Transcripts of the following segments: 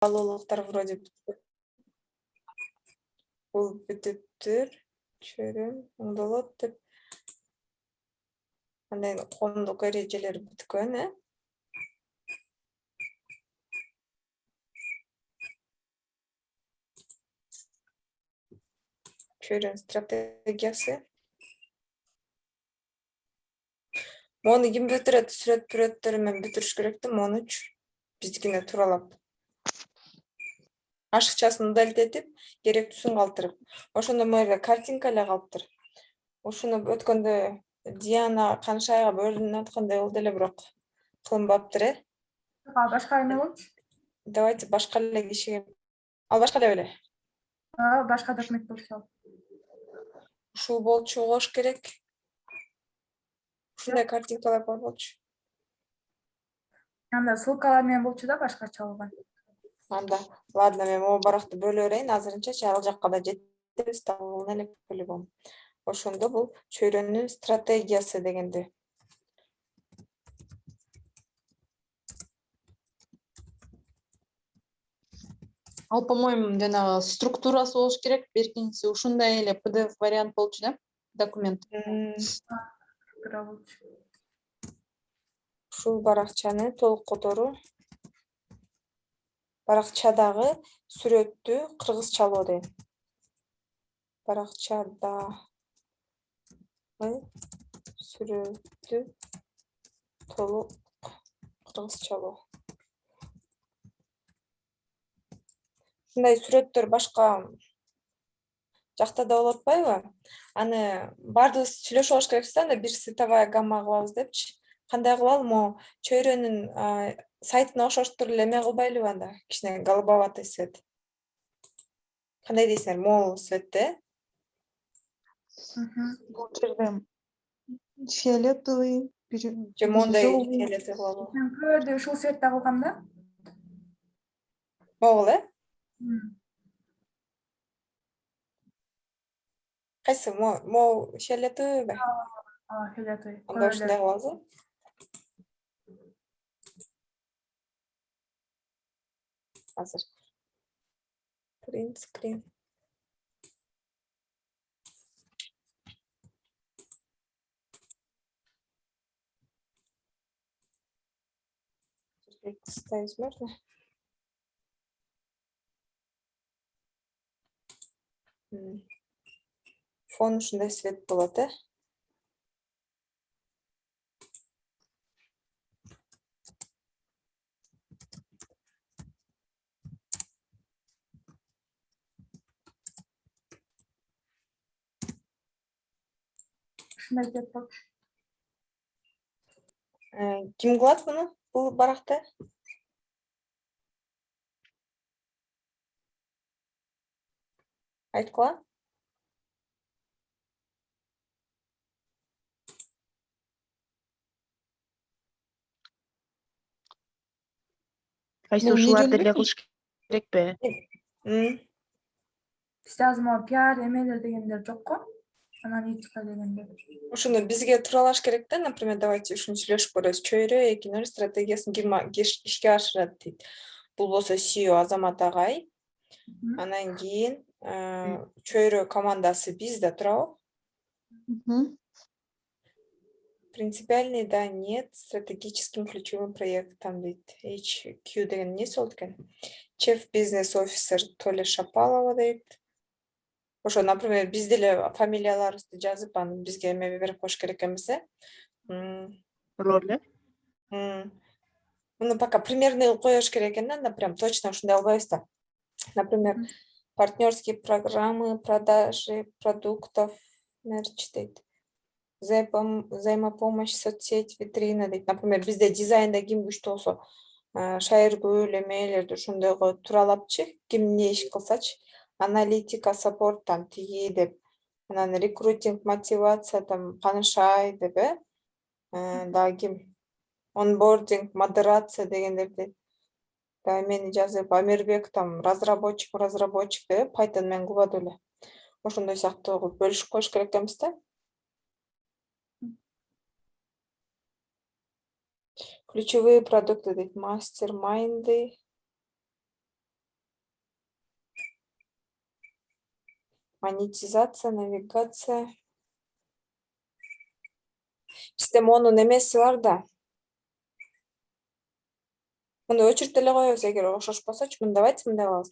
Bağlılıklar вроде бул бүтүптүр. Чөйрөн оңдолот деп. Андан коомдук эрежелер бүткөн, Чөйрөн стратегиясы. Мону ким бүтүрөт? Сүрөт-пүрөттөрү менен бүтүрүш керек да, монуч биздикине тууралап. Ашыкчасын удалить керектүүсүн калтырып. Ошондо могу картинка эле калыптыр. Ушуну өткөндө Диана Каншайга бөлүнүп аткандай болду эле, бирок кылынбаптыр, Башка эме болчу. Давайте башка эле кишиге. Ал башка эле беле. Башка документ болчу. Ушул болчу болуш керек. Ушундай картинкалар бар болчу. Анда ссылкалар менен болчу да, башкача болгон. Анда, ладно, мен могу баракты бөлө берейин, азырынча ал жакка да жетебиз, табылган элек по-любому. Ошондо бул чөйрөнүн стратегиясы дегенди. Ал, по-моему, жанагы структурасы болуш керек. Беркинчиси ушундай эле PDF вариант болчу да, документ. Ушул баракчаны толук которуу. Баракчадагы сүрөттү кыргызчалоо дейм. Баракчадагы сүрөттү толук кыргызчалоо. Ушундай сүрөттөр башка жакта да болуп атпайбы? Аны баардыгыбыз сүйлөшүп алыш керекпиз да, анда бир световая гамма кылабыз депчи. Кандай кылалы, могу чөйрөнүн сайтына окшоштур эле эме кылбайлыбы анда? Кичине голубоватый свет. Кандай дейсиңер? Могул цветте? Бул жерде фиолетовый, Же мондай бирюзовый. фиолетовый кылалы. Мен көрдү ушул цветте кылгам да. Могул, Кайсы? Могу фиолетовыйбы? Фиолетовый. Анда ушундай кылабызбы? Азыр. Print screen. Ставить можно? Фон ушундай свет болот, Ушундай цвет болчу. Ким кылат муну? Бул баракты? Айткыла? Кайсы ушуларды эле кылыш керекпи? Бизде азыр могу пиар эмелер дегендер жокко. Аналитика дегендер. Ушуну бизге тууралаш керек да, например, давайте ушуну сүйлөшүп көрөбүз. Чөйрө 2.0 стратегиясын ким ишке ашырат дейт. Бул болсо CEO Азамат агай. Анан кийин чөйрө командасы бизде турабы? Принципиальный, да, нет, стратегическим ключевым проектом дейт. HQ деген эмнеси болот экен? Chief Business Officer Толя Шапалова дейт. Ошо, например, биз деле фамилияларыбызды жазып, аны бизге эме берип коюш керек эмес, Роль, Муну пока примерный кылып коюш керек экен да, анда прям точно ушундай кылбайбыз да. Например, партнерские программы, продажи продуктов, мерч дейт. Взаимопомощь, соцсеть, витрина дейт. Например, бизде дизайнда ким күчтүү болсо, шайыргүл эмелерди ошондойго тууралапчы, ким эмне иш кылсачы, аналитика, саппорт там тиги деп, анан рекрутинг, мотивация там Канышай деп, дагы ким, онбординг, модерация дегендерди да эмени жазып, Амирбек там разработчик деп Python менен кылбады беле. Ошондой сыяктуу кылып бөлүшүп коюш керек эмес да. Ключевые продукты дейт, мастер-майнды. Монетизация, навигация. Бизде монун эмеси бар да. Муну өчүрүп эле коебуз, эгер окшошпосочу, давайте мындай кылабыз.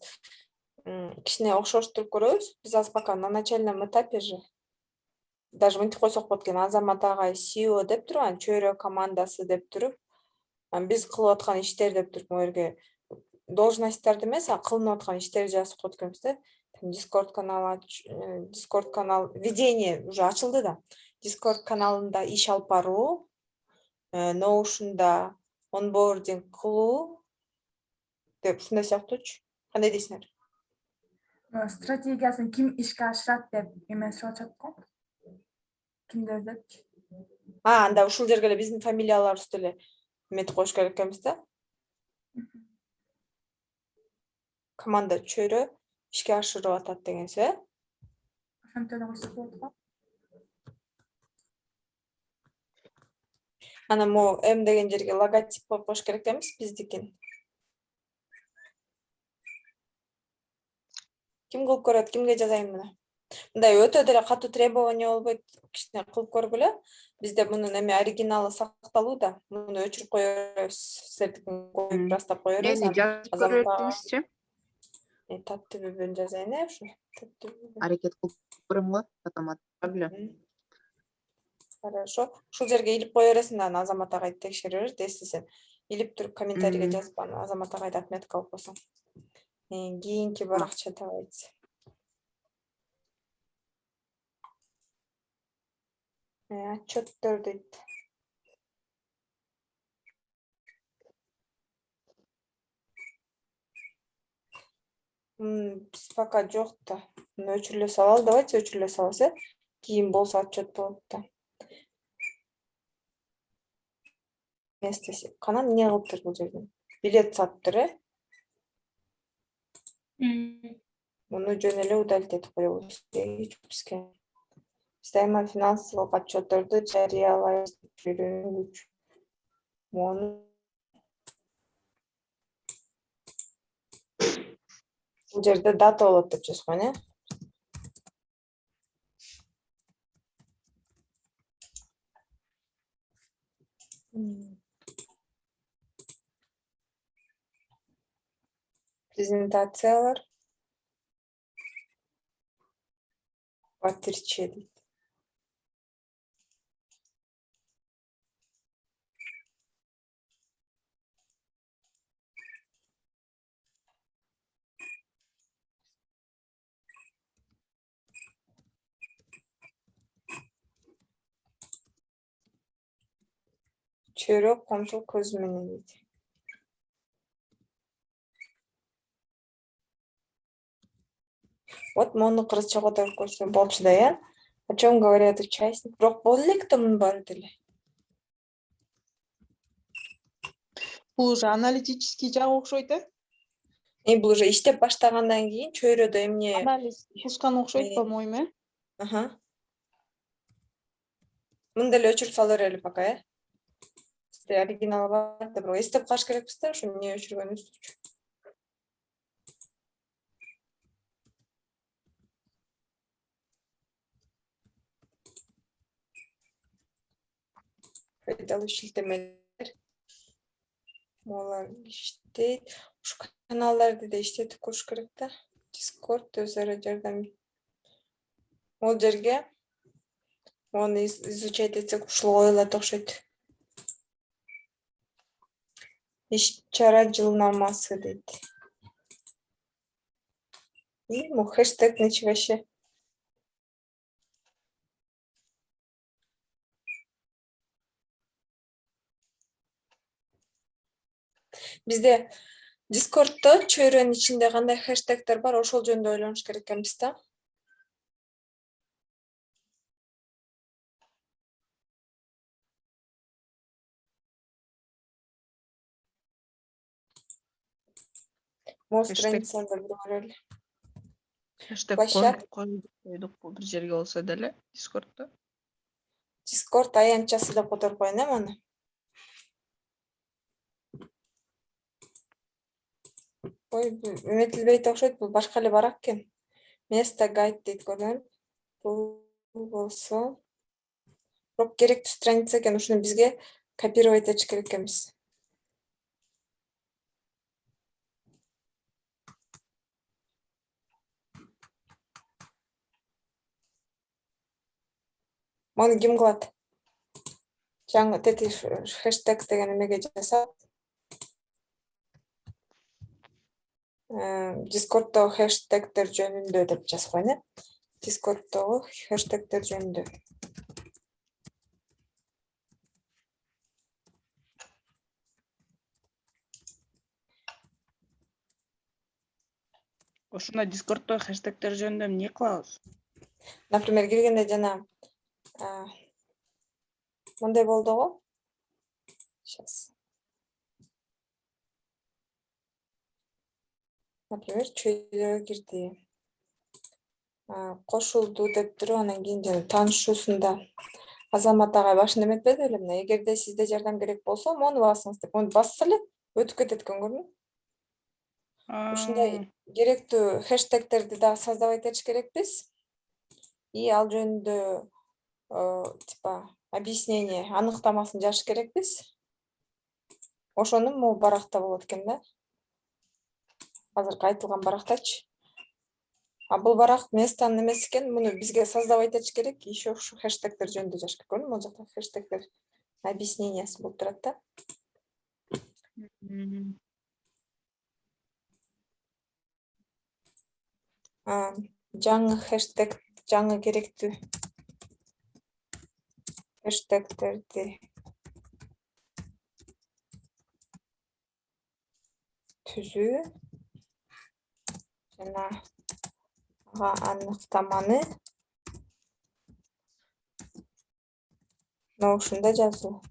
Кичине окшоштуруп көрөбүз. Биз азыр пока на начальном этапе же. Даже мынтип койсок болот экен. Азамат агай CEO деп туруп, анан чөйрө командасы деп туруп, биз кылып аткан иштер деп туруп, могу должностьтарды эмес, а кылынып аткан иштерди жазып коет экенбиз да. Discord канал ведение уже ачылды да. Discord каналында иш алып баруу, Notion'да онбординг кылуу деп ушундай сыяктуучу. Кандай дейсиңер? Стратегиясын ким ишке ашырат деп эме сурашат го. Кимдер депчи. Анда ушул жерге эле биздин фамилияларыбызды эле эметип коюш керек экенбиз да. Команда чөйрө ишке ашырып атат деген сөз. Ошентип эле койсок болот го. Анан могу М деген жерге логотип коюп коюш керек экенбиз биздикин. Ким кылып көрөт, кимге жазайын мына? Мындай өтө деле катуу требование болбойт, кичине кылып көргүлө. Бизде мунун эми оригиналы сакталуу да. Муну өчүрүп кое беребиз, силердикин коюп тастап кое беребиз. Эни жазып көрөтүңүзчү? Таттыбүбүн жазайын, ушу. Аракет кылып көрөм го, потом отправлю. Хорошо. Ушул жерге илип кое бересиң да, анан Азамат агай текшере берет, эстесен. Илип туруп комментарийге жазып, анан Азамат агайды отметка алып койсоң. Кийинки баракча давайте. Отчеттор дейт. Биз пока жок да. Муну өчүрүлө салалы, давайте өчүрүлө салабыз, Кийин болсо отчет болот да. Эстесе, канан эмне кылыптыр бул жерден? Билет сатыптыр, Муну жөн эле удалить этип коебуз. Бизге дайыма финансылык отчетторду жарыялайбыз деп үйрөнгүч. Бул жерде дата болот деп жазган, Презентациялар. Батырчы дейт. Чөйрө комшул көзү менен дейт. Вот мону кыргызча которуп көрсө болчу да, О чем говорят участники? Бирок боло элек да мунун баары деле. Бул уже аналитический жагы окшойт, Бул уже иштеп баштагандан кийин чөйрөдө эмне? Анализ кылышкан окшойт, по-моему, Муну деле өчүрүп сала берели пока, Бизде оригиналы бар да, бирок эстеп калыш керекпиз да, ушу эмне өчүргөнүбүздү. Пайдалуу шилтемелер. Молар иштейт. Ушу каналдарды да иштетип көрүш керек да. Discord өзара жардам. Ол жерге оны изучать этсек ушул коюлат окшойт. Иш-чара жылнамасы дейт. Хэштег ничего вообще. Бизде Discord'то чөйрөнүн ичинде кандай хэштегтер бар, ошол жөнүндө ойлонуш керек экенбиз да. Моу страницада бир көрөлү. Хэштег койдук бир жерге болсо деле, Discord'то. Discord аянтчасы деп которуп коеюн, муну. Ой, эметилбейт окшойт, бул башка эле барак экен. Место гайд дейт көрдүм. Бул болсо. Бирок керектүү страница экен, ушуну бизге копировать этиш керек экенбиз. Муну ким кылат? Жаңы тети хэштег деген эмеге жасап. Дискорддогу хэштегдер жөнүндө деп жазып коеюн, э? Дискорддогу хэштегдер жөнүндө. Ошондо Дискорддо хэштегтер жөнүндө эмне кылабыз? Например, киргенде жана мындай болду го. Сейчас. Например, чөйрөгө кирди. Кошулду деп туруп, анан кийин жана таанышуусунда Азамат агай башында эметпеди беле эмне? Эгерде сизде жардам керек болсо, мону басыңыз деп. Мону басса эле өтүп кетет экен, көрдүңбү? Ушундай керектүү хэштегтерди да создавать этиш керекпиз. И ал жөнүндө типа объяснение, аныктамасын жазыш керекпиз. Ошону могу баракта болот экен да. Азыркы айтылган барактачы. А бул барак местанын эмеси экен, муну бизге создавать этиш керек. Еще ушу хэштегтер жөнүндө жазыш керек. Көрдүңбү? Могу жакта хэштегтер объяснениясы болуп турат да. Жаңы хэштег, жаңы керектүү хэштегтерди түзүү жана ага аныктаманы ушунда жазуу.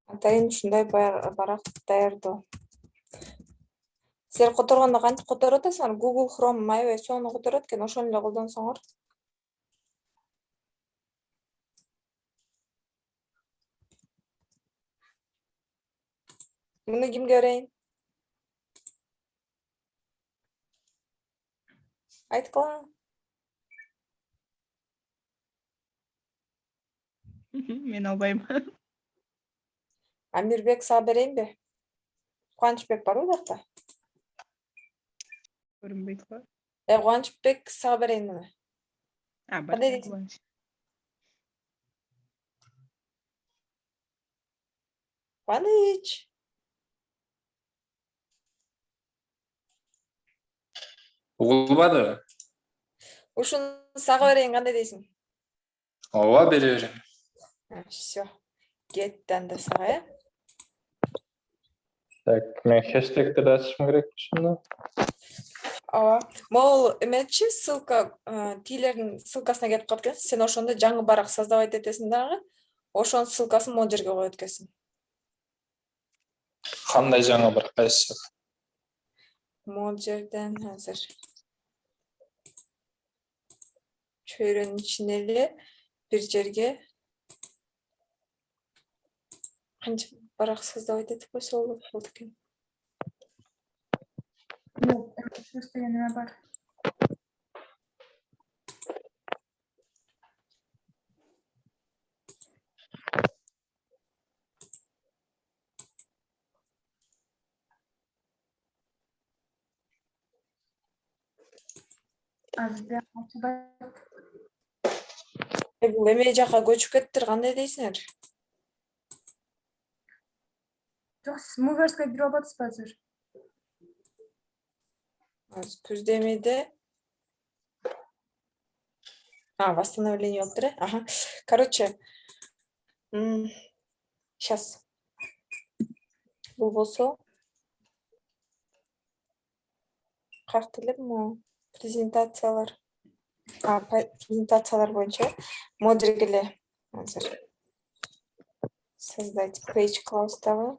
Атайын ушундай барак даярдоо. Силер которгондо кантип которуп атасыңар? Google Chrome аябай сонун которот экен, ошону эле колдонсоңор. Муну кимге берейин? Айткыла. Мен албайм. Амирбек сага берейинби? Кубанычбек барбы бакта? Көрүнбөйт го. Кубанычбек сага берейин муну. Бар. Кандай дейсиң? Кубаныч. Угулбады. Ушуну сага берейин, кандай дейсиң? Ооба, бере берем. Всё. Кетти анда сага, э? Так, мен хэштегтерди ачышым керек ошондо. Ооба. Могул эмечи ссылка, тилердин ссылкасына кетип калып экен. Сен ошондо жаңы барак создавать этесиң дагы. Ошонун ссылкасын могул жерге коет экенсиң. Кандай жаңы бар кайсы? Могул жерден азыр чөйрөнүн ичине эле бир жерге кантип барак создавать этип койсо болот экен. Плюс деген неме бар. Азыр Бул эме жака көчүп кеттир, кандай дейсиңер? жок, сиз Movers'ка кирип атасызбы азыр? Азыр күздө эмеде. Восстановление болуптур, э? Ага. Короче, сейчас. Бул болсо кайякта эле могу презентациялар. Презентациялар боюнча могу жерге эле азыр создать page класстагы.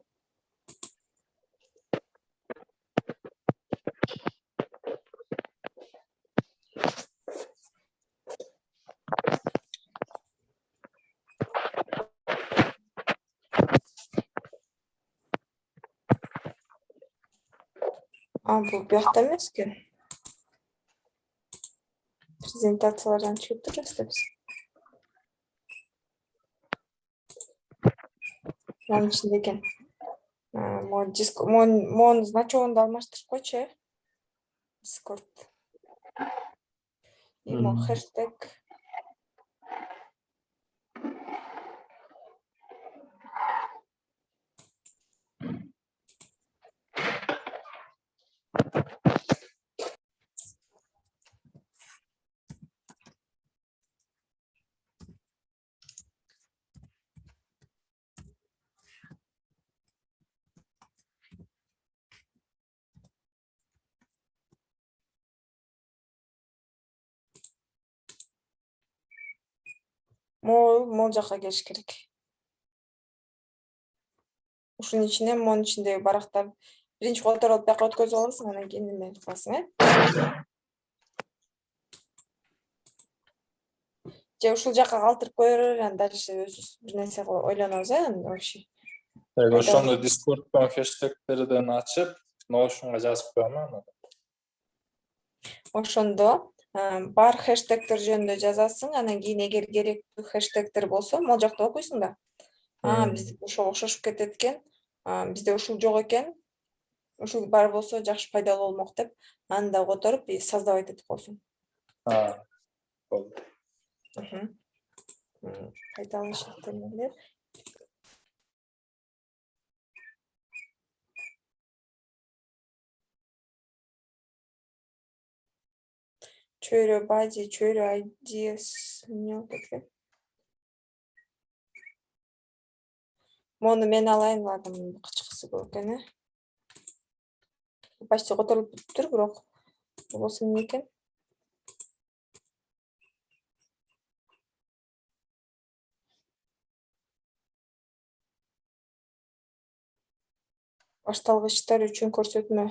Бул биякта эмес экен. Презентациялардан чыгып турабыз да биз. Монун ичинде экен. Монун значогунду алмаштырып койчу, э? Discord. Имо хэштег. Могул жака келиш керек. Ушунун ичине монун ичиндеги барактарды биринчи которуп бияка өткөзүп аласың, анан кийин неме кыласың, э? Же ушул жака калтырып кое беребиз, анан дальше өзүбүз бир нерсе ойлонобуз, э? Вообще. Ошондо Discord'дон хэштегтерден ачып, Notion'га жазып коёмун аны. Ошондо бар хэштегтер жөнүндө жазасың, анан кийин эгер керектүү хэштегтер болсо, могул жакта окуйсуң да. Биз ошого окшошуп кетет экен, бизде ушул жок экен, ушул бар болсо жакшы пайдалуу болмок деп, аны да которуп создавать этип койсуң. Болду. Пайдалуу шектелмелер. Чөйрө body, чөйрө ideas, эмне болуп кеткен? Мону мен алайын, ладно, кычкысы көп экен, э? Почти которулуп бүттүр, бирок болсо эмне экен? Башталгычтар үчүн көрсөтмө.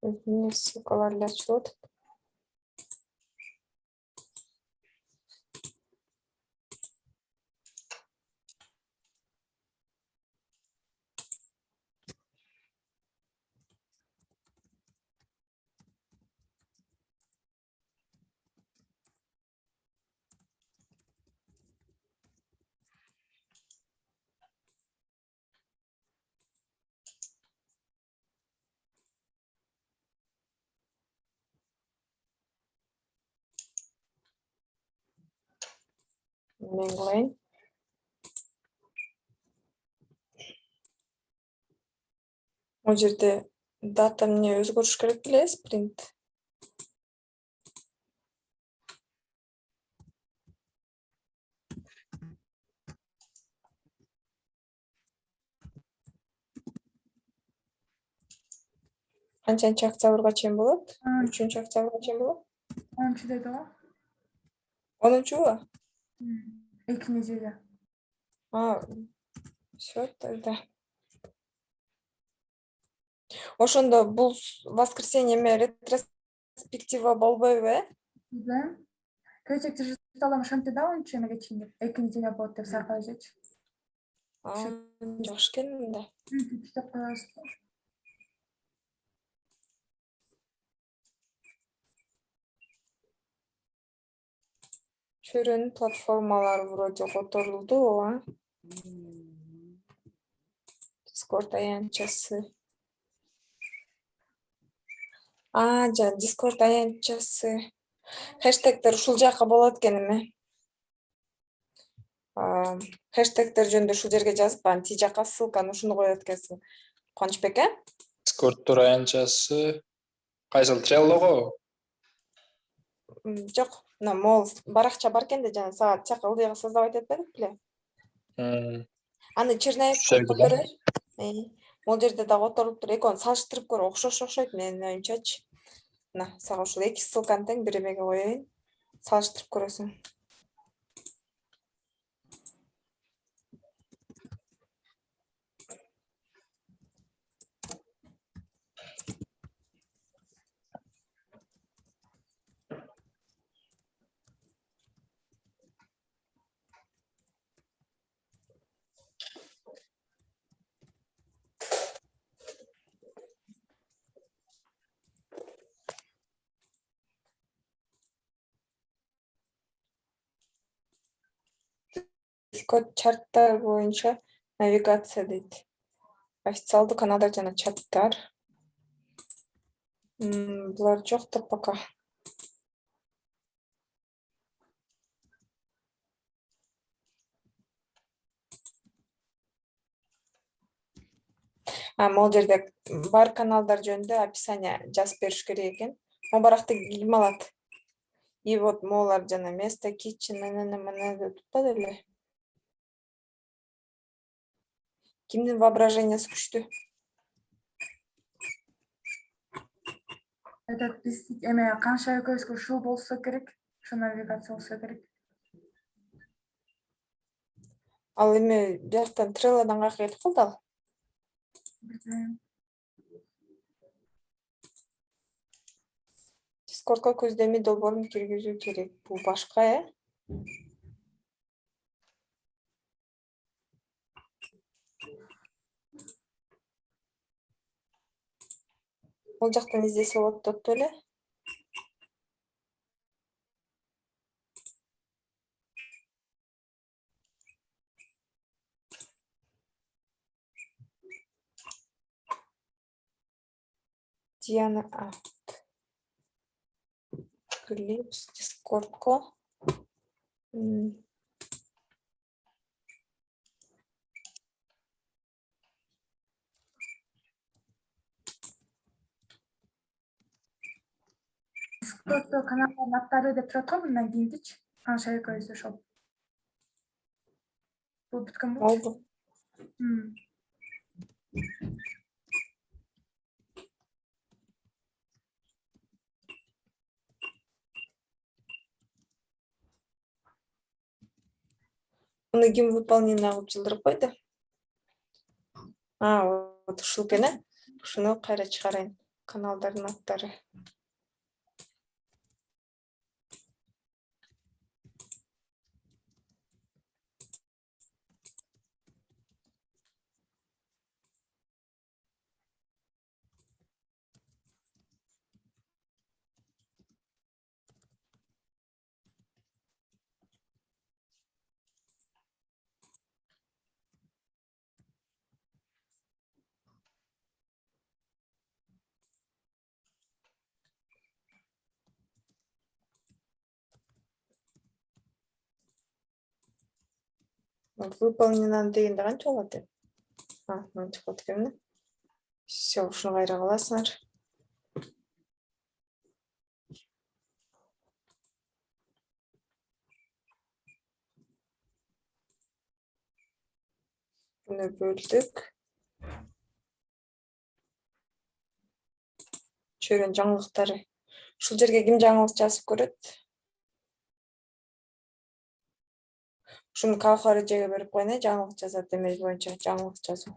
Эмне ссылкалар эле ачылып атат. Мен кылайын. Могул жерде дата эмне өзгөрүш керек беле, спринт. Канчанчы октябрга чейин болот? 3-октябрга чейин болот? 10 dedi o. 10-чубу? İlk nedeli. Всё тогда. Ошондо бул воскресенье эме ретроспектива болбойбу, э? Да. Короче, ты же стала шанты да он чем или чем? İlk nedeli bu da saklayacak. Жакшы экен да. Kitap koyarsın. Чөйрөнүн платформалары вроде которулду, а? Discord аянтчасы. Discord аянтчасы. Хэштегтер ушул жака болот экен эме. Хэштегтер жөнүндө ушул жерге жазып, анан ти жака ссылканы ушуну коет экенсиң. Кубанычбек, э? Discord аянтчасы кайсыл Trello'го? Жок, мына могул баракча бар экен да, жана сага тияка ылдыйга создавать этпедик беле? Аны Черняев Ошол жерде. Могул жерде дагы отуруп туруп экөөнү салыштырып көрүп окшойт менин оюмчачы. Мына сага ушул 2 ссылканы тең бир эмеге коеюн. Салыштырып көрөсүң. Дискорд чарттар боюнча навигация дейт. Официалдуу каналдар жана чаттар. Булар жок да пока. Могул жерде бар каналдар жөнүндө описание жазып бериш керек экен. Баракты ким алат? И вот могулар жана место, kitchen, мына деп турпады эле. Кимдин воображениясы күчтүү? Этот биз эме канча экөөбүзгө ушул болсо керек, ушу навигация болсо керек. Ал эме жактан Trello'дан каяка кетип калды ал. Discordко көздөмө долбоорун киргизүү керек. Бул башка, Ол жактан издесе болот деп эле. Диана Клипс Discordко. Discord'do каналдардын аттары деп турат го мындан кийинкичи. Канча экөөбүз ошол. Бул бүткөн болчу. Муну ким выполнение кылып жылдырып койду? Вот ушул экен, Ушуну кайра чыгарайын. Каналдардын аттары. Выполнено дегенде канча болот деп? Мынча болот экен. Все, ушуну кайра кыласыңар. Буну бөлдүк. Чөйрөнүн жаңылыктары. Ушул жерге ким жаңылык жазып көрөт? Ушуну Кавхар эжеге берип коеюн, жаңылык жазат эме боюнча, жаңылык жазуу.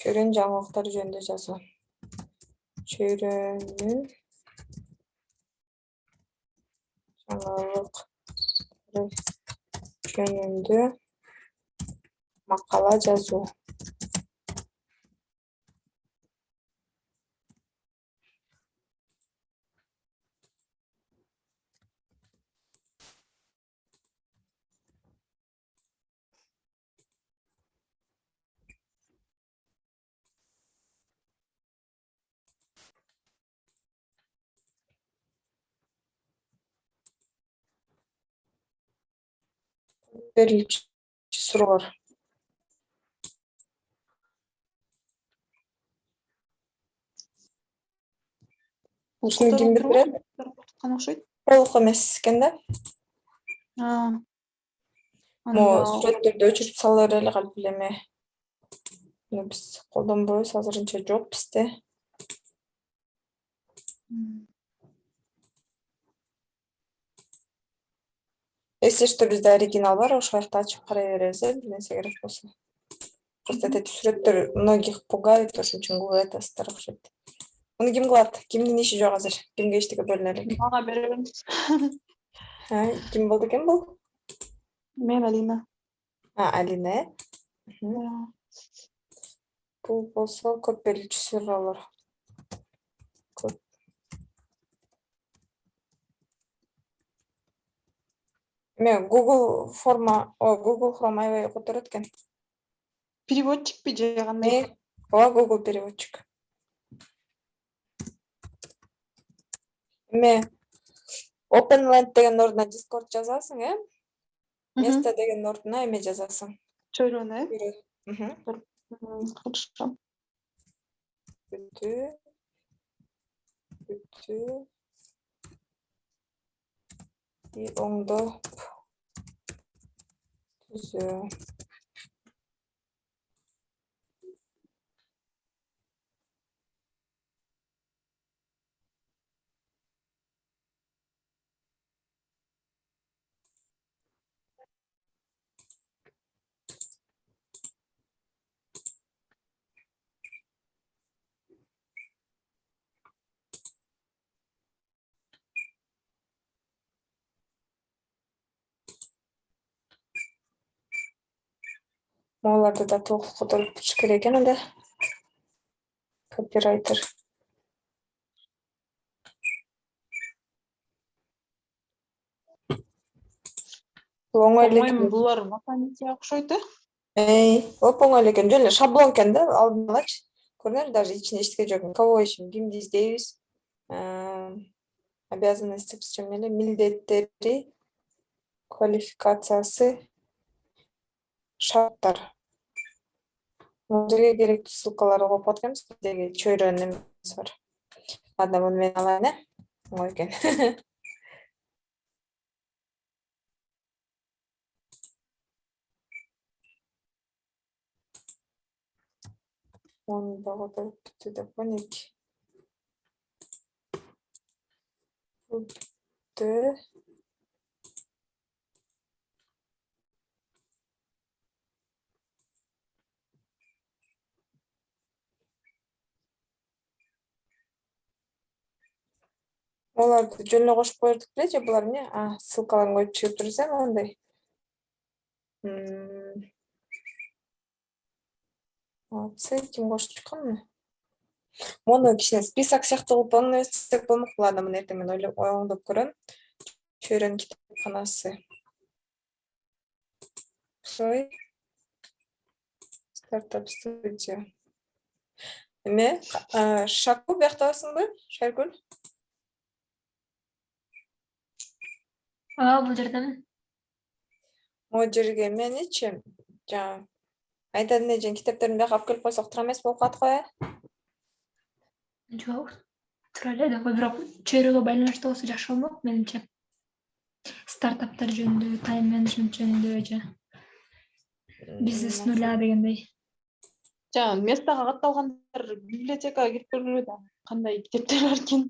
Чөйрөнүн жаңылыктары жөнүндө жазуу. Чөйрөнүн жаңылыктары жөнүндө макала жазуу. Берилчү суроолор. Ушуну ким билдирет? Окшойт. толук эмес экен да. Мо сүрөттөрдү өчүрүп сала берели калп эле эме. Муну биз колдонбойбуз, азырынча жок бизде. Если что бизде оригинал бар, ошол жакта ачып карай беребиз, бир нерсе керек болсо. Просто эти сүрөттөр многих пугают, ошон үчүн Google айтасыздар окшойт. Муну ким кылат? Кимдин иши жок азыр? Кимге эчтеке бөлүнө элек? Мага бере бериңиз. Ким болду экен бул? Мен Алина. Алина, э? Бул болсо көп берүүчү суроолор. Көп. Эме Google форма, Google Chrome аябай которот экен. Переводчикпи же кандай? Google переводчик. Эме OpenLand деген ордуна Discord жазасың, э? Место деген ордуна эме жазасың. Чөйрөнү, э? Хорошо. Бүтү. И оңдоп түзөө. Могуларды да толук которуп туруш керек экен анда. Копирайтер. Оңой эле По-моему, экен. булар математика окшойт, э? Оңой эле экен. Жөн эле шаблон экен да, алдын алачы. Көрүнөр, даже ичинде эчтеке жок. Кого ишин кимди издейбиз? Обязанности, милдеттери, квалификациясы, шарттар. Бул жерге керектүү ссылкаларды коюп атканбыз, биздеги чөйрөнүн эмеси бар. Ладно, муну мен алайын, э? Оңой экен. Onu da бүтү деп койнуки. Бүтү. Оларды жөн эле кошуп коердук беле же булар эмне? Ссылкаларын коюп чыгып турсам андай. Ким кошуп чыккан муну? Мону кичине список сыяктуу кылып онун нерсек болмок. Ладно, муну эртең мен оңдоп көрөм. Чөйрөнүн китепканасы. Стартап студия. Эме? Шаку бияктабасыңбы? Шайгүл? Бул жердеби? Могу жерге меничи жаңы айтат эле жөн китептерин бияка алып келип койсок туура эмес болуп калат го, э? Жок. Туура эле да, бирок чөйрөгө байланыштуу болсо жакшы болмок менимче. Стартаптар жөнүндө, тайм менеджмент жөнүндө же бизнес с нуля дегендей. Жаңы местага катталгандар библиотекага кирип көргүлө да кандай китептер бар экен.